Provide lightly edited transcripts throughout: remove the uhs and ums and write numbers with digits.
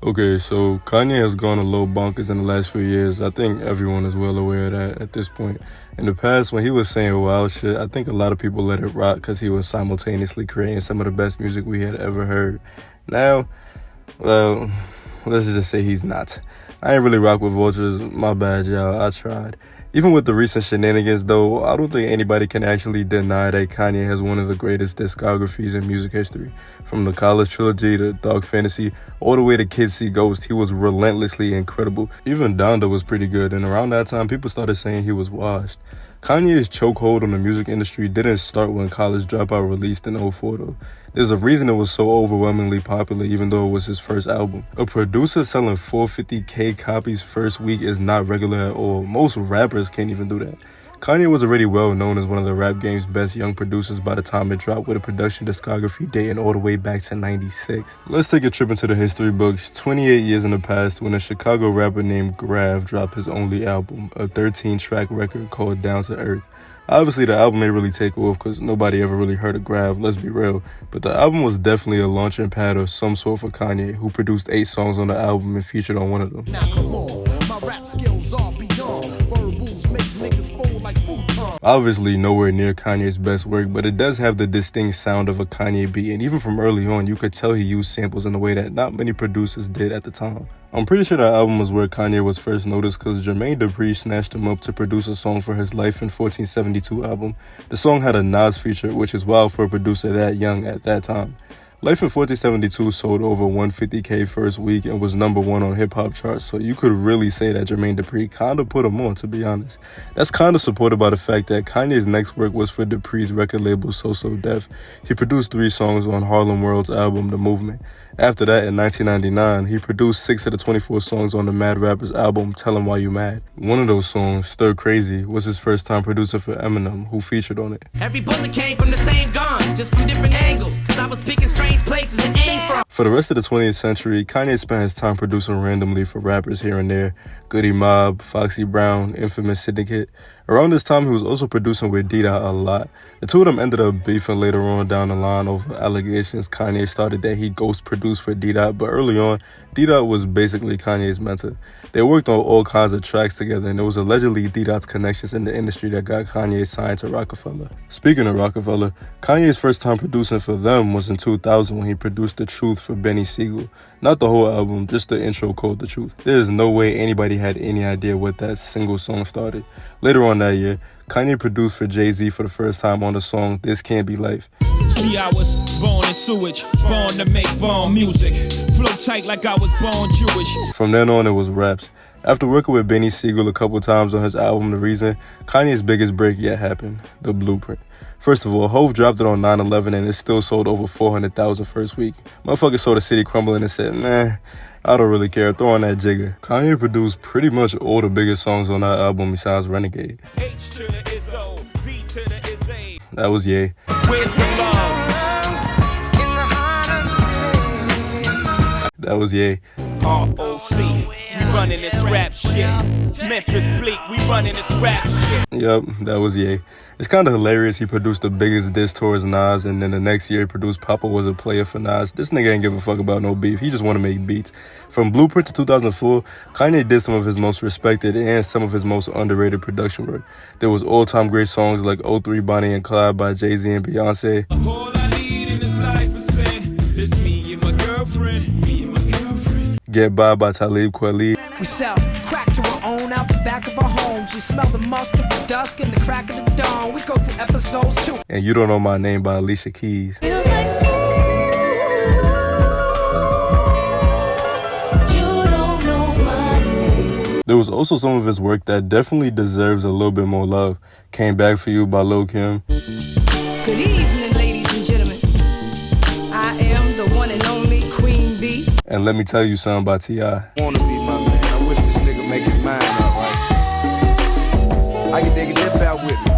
Okay, so Kanye has gone a little bonkers in the last few years. I think everyone is well aware of that at this point. In the past, when he was saying wild shit, I think a lot of people let it rock because he was simultaneously creating some of the best music we had ever heard. Now, well, let's just say he's not. I ain't really rock with vultures. My bad, y'all. I tried. Even with the recent shenanigans, though, I don't think anybody can actually deny that Kanye has one of the greatest discographies in music history. From the College trilogy to Dark Fantasy, all the way to Kids See Ghost, he was relentlessly incredible. Even Donda was pretty good, and around that time, people started saying he was washed. Kanye's chokehold on the music industry didn't start when College Dropout released in '04 though. There's a reason it was so overwhelmingly popular even though it was his first album. A producer selling 450K copies first week is not regular at all. Most rappers can't even do that. Kanye was already well known as one of the rap game's best young producers by the time it dropped, with a production discography dating all the way back to '96. Let's take a trip into the history books. 28 years in the past, when a Chicago rapper named Grav dropped his only album, a 13-track record called Down to Earth. Obviously, the album ain't really take off because nobody ever really heard of Grav, let's be real. But the album was definitely a launching pad of some sort for Kanye, who produced 8 songs on the album and featured on one of them. Now come on, my rap skills are beyond. Verbals make niggas fold like futon. Obviously, nowhere near Kanye's best work, but it does have the distinct sound of a Kanye beat, and even from early on, you could tell he used samples in a way that not many producers did at the time. I'm pretty sure that album was where Kanye was first noticed because Jermaine Dupri snatched him up to produce a song for his Life in 1472 album. The song had a Nas feature, which is wild for a producer that young at that time. Life in 1472 sold over 150K first week and was #1 on hip-hop charts, so you could really say that Jermaine Dupri kinda put him on, to be honest. That's kinda supported by the fact that Kanye's next work was for Dupri's record label So So Def. He produced 3 songs on Harlem World's album The Movement. After that, in 1999, he produced 6 of the 24 songs on the Mad Rappers album Tell 'Em Why You Mad. One of those songs, Stir Crazy, was his first time producer for Eminem, who featured on it. Every bullet came from the same gun, just from different angles, cause I was picking strange places to aim from. For the rest of the 20th century, Kanye spent his time producing randomly for rappers here and there. Goody Mob, Foxy Brown, Infamous Syndicate. Around this time, he was also producing with D-Dot a lot. The two of them ended up beefing later on down the line over allegations Kanye started that he ghost produced for D-Dot, but early on, D-Dot was basically Kanye's mentor. They worked on all kinds of tracks together, and it was allegedly D-Dot's connections in the industry that got Kanye signed to Rockefeller. Speaking of Rockefeller, Kanye's first time producing for them was in 2000 when he produced The Truth for Benny Siegel. Not the whole album, just the intro called The Truth. There is no way anybody had any idea what that single song started. Later on that year, Kanye produced for Jay-Z for the first time on the song This Can't Be Life. See, I was born in sewage, born to make bomb music. Flow tight like I was born Jewish. From then on, it was raps. After working with Benny Siegel a couple times on his album The Reason, Kanye's biggest break yet happened, The Blueprint. First of all, Hov dropped it on 9/11 and it still sold over 400,000 first week. Motherfuckers saw the city crumbling and said, man, I don't really care, throw on that jigger. Kanye produced pretty much all the biggest songs on that album besides Renegade. H to the Izzo, V to the Izzy. That was Ye. Where's the love? That was Ye. ROC, we running this rap shit. Memphis Bleak, we running this rap shit. Yup, that was Ye. It's kind of hilarious he produced the biggest diss towards Nas, and then the next year he produced Papa Was a Player for Nas. This nigga ain't give a fuck about no beef. He just want to make beats. From Blueprint to 2004, Kanye did some of his most respected and some of his most underrated production work. There was all-time great songs like 03 Bonnie and Clyde by Jay-Z and Beyonce. All I need in this life is sin. It's me and my girlfriend, me and my girlfriend. Get By Talib Kweli. We sell crack to our own out the back of our homes. We smell the musk of the dusk and the crack of the dawn. We go through episodes too. And You Don't Know My Name by Alicia Keys. Feels like you don't know my name. There was also some of his work that definitely deserves a little bit more love. Came Back For You by Lil' Kim. Good evening, ladies and gentlemen. I am the one and only Queen Bee. And Let Me Tell You Something by T.I. Wanna be my man. I wish this nigga make his mind up, right? I can dig it, dip out with me.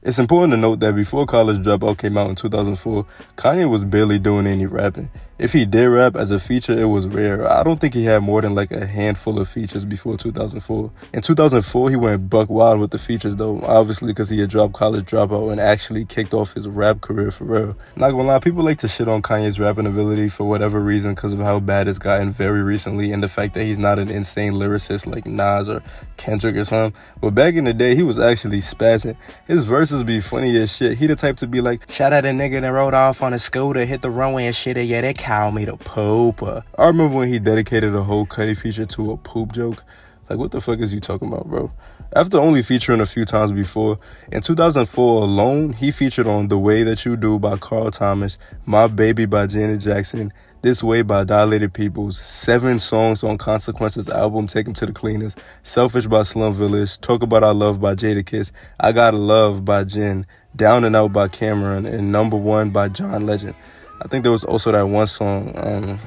It's important to note that before College Dropout came out in 2004, Kanye was barely doing any rapping. If he did rap as a feature, it was rare. I don't think he had more than like a handful of features before 2004. In 2004, he went buck wild with the features though, obviously because he had dropped College Dropout and actually kicked off his rap career for real. Not gonna lie, people like to shit on Kanye's rapping ability for whatever reason because of how bad it's gotten very recently and the fact that he's not an insane lyricist like Nas or Kendrick or something. But back in the day, he was actually spazzing. His verses be funny as shit. He the type to be like, shout out a nigga that rode off on a scooter, hit the runway and shit, yeah, they call me the pooper. I remember when he dedicated a whole Cudi feature to a poop joke. Like, what the fuck is you talking about, bro? After only featuring a few times before, in 2004 alone, he featured on The Way That You Do by Carl Thomas, My Baby by Janet Jackson, This Way by Dilated Peoples, 7 songs on Consequences album Take 'Em to the Cleaners, Selfish by Slum Village, Talk About Our Love by Jadakiss, I Gotta Love by Jen, Down and Out by Cameron, and Number One by John Legend. I think there was also that one song, I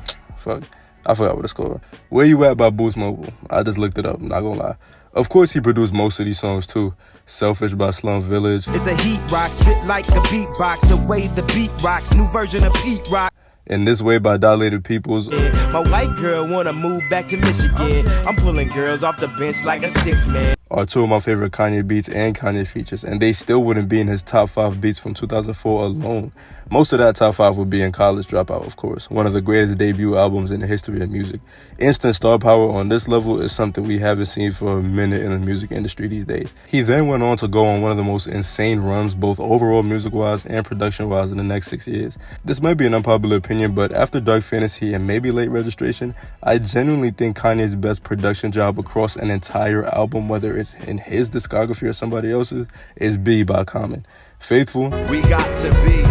forgot what it's called. Where You At by Boost Mobile. I just looked it up, not gonna lie. Of course, he produced most of these songs too. Selfish by Slum Village. It's a heat rock, spit like a beatbox, the way the beat rocks, new version of Pete Rock. And This Way by Dilated Peoples. My white girl wanna move back to Michigan. I'm pulling girls off the bench like a 6-man. Are two of my favorite Kanye beats and Kanye features, and they still wouldn't be in his top 5 beats from 2004 alone. Most of that top 5 would be in College Dropout, of course, one of the greatest debut albums in the history of music. Instant star power on this level is something we haven't seen for a minute in the music industry these days. He then went on to go on one of the most insane runs, both overall music-wise and production-wise, in the next 6 years. This might be an unpopular opinion, but after Dark Fantasy and maybe Late Registration, I genuinely think Kanye's best production job across an entire album, whether it's in his discography or somebody else's, is B by Common. Faithful. We got to be.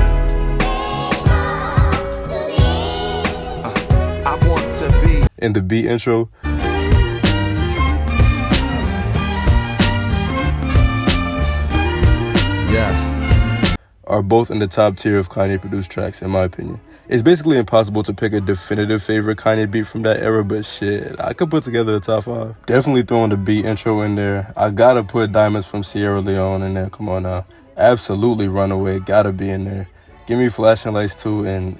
I want to be. In the beat intro. Yes. Are both in the top tier of Kanye produced tracks, in my opinion. It's basically impossible to pick a definitive favorite Kanye beat from that era, but shit, I could put together a top 5. Definitely throwing the beat intro in there. I gotta put Diamonds from Sierra Leone in there, come on now. Absolutely Runaway, gotta be in there. Give me Flashing Lights too, and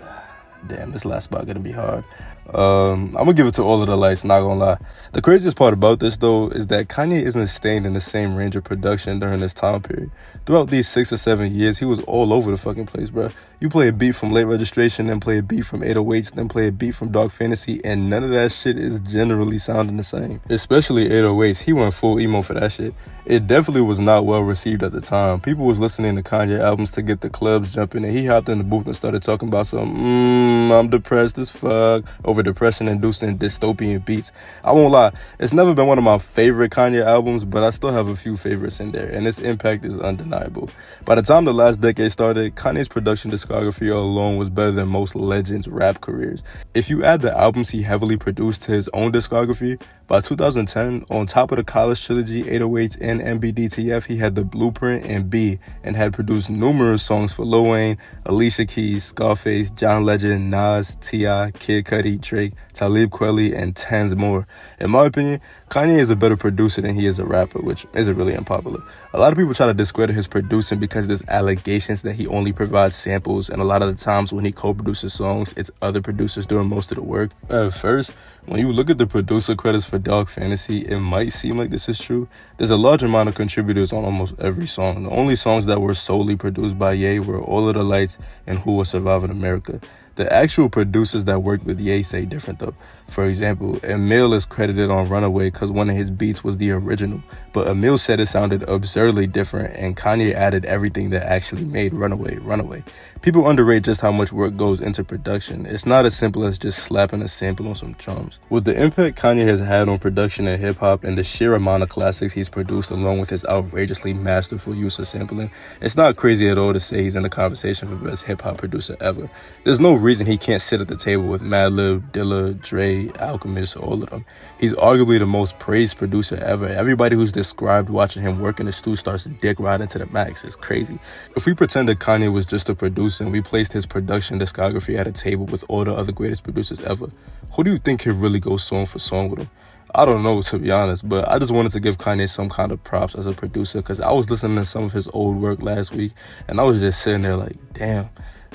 damn, this last spot gonna be hard. I'm gonna give it to All of the Lights, not gonna lie. The craziest part about this though is that Kanye isn't staying in the same range of production during this time period. Throughout these 6 or 7 years, he was all over the fucking place, bro. You play a beat from Late Registration, then play a beat from 808s, then play a beat from Dark Fantasy, and none of that shit is generally sounding the same. Especially 808s, he went full emo for that shit. It definitely was not well received at the time. People was listening to Kanye albums to get the clubs jumping, and he hopped in the booth and started talking about some, I'm depressed as fuck, over depression-inducing dystopian beats. I won't lie, it's never been one of my favorite Kanye albums, but I still have a few favorites in there, and its impact is undeniable. By the time the last decade started, Kanye's production discography alone was better than most legends' rap careers. If you add the albums he heavily produced to his own discography, by 2010, on top of the College Trilogy, 808s, and MBDTF, he had The Blueprint and B, and had produced numerous songs for Lil Wayne, Alicia Keys, Scarface, John Legend, Nas, T.I., Kid Cudi, Drake, Talib Kweli, and tons more. In my opinion, Kanye is a better producer than he is a rapper, which isn't really unpopular. A lot of people try to discredit his producing because there's allegations that he only provides samples, and a lot of the times when he co-produces songs, it's other producers doing most of the work. At first, when you look at the producer credits for Dark Fantasy, it might seem like this is true. There's a large amount of contributors on almost every song. The only songs that were solely produced by Ye were All of the Lights and Who Will Survive in America. The actual producers that worked with Ye say different though. For example, Emil is credited on Runaway because one of his beats was the original, but Emil said it sounded absurdly different and Kanye added everything that actually made Runaway. People underrate just how much work goes into production. It's not as simple as just slapping a sample on some drums. With the impact Kanye has had on production and hip-hop and the sheer amount of classics he's produced along with his outrageously masterful use of sampling, it's not crazy at all to say he's in the conversation for best hip-hop producer ever. There's no reason he can't sit at the table with Madlib, Dilla, Dre, Alchemist, all of them. He's arguably the most praised producer ever. Everybody who's described watching him work in the studio starts to dick riding to the max. It's crazy. If we pretend that Kanye was just a producer and we placed his production discography at a table with all the other greatest producers ever, who do you think could really go song for song with him? I don't know, to be honest, but I just wanted to give Kanye some kind of props as a producer, because I was listening to some of his old work last week, and I was just sitting there like, damn,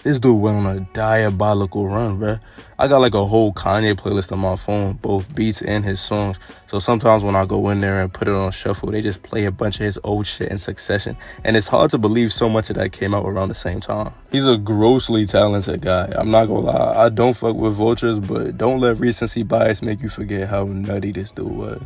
this dude went on a diabolical run, bruh. I got like a whole Kanye playlist on my phone, both beats and his songs. So sometimes when I go in there and put it on shuffle, they just play a bunch of his old shit in succession. And it's hard to believe so much of that came out around the same time. He's a grossly talented guy. I'm not gonna lie. I don't fuck with vultures, but don't let recency bias make you forget how nutty this dude was.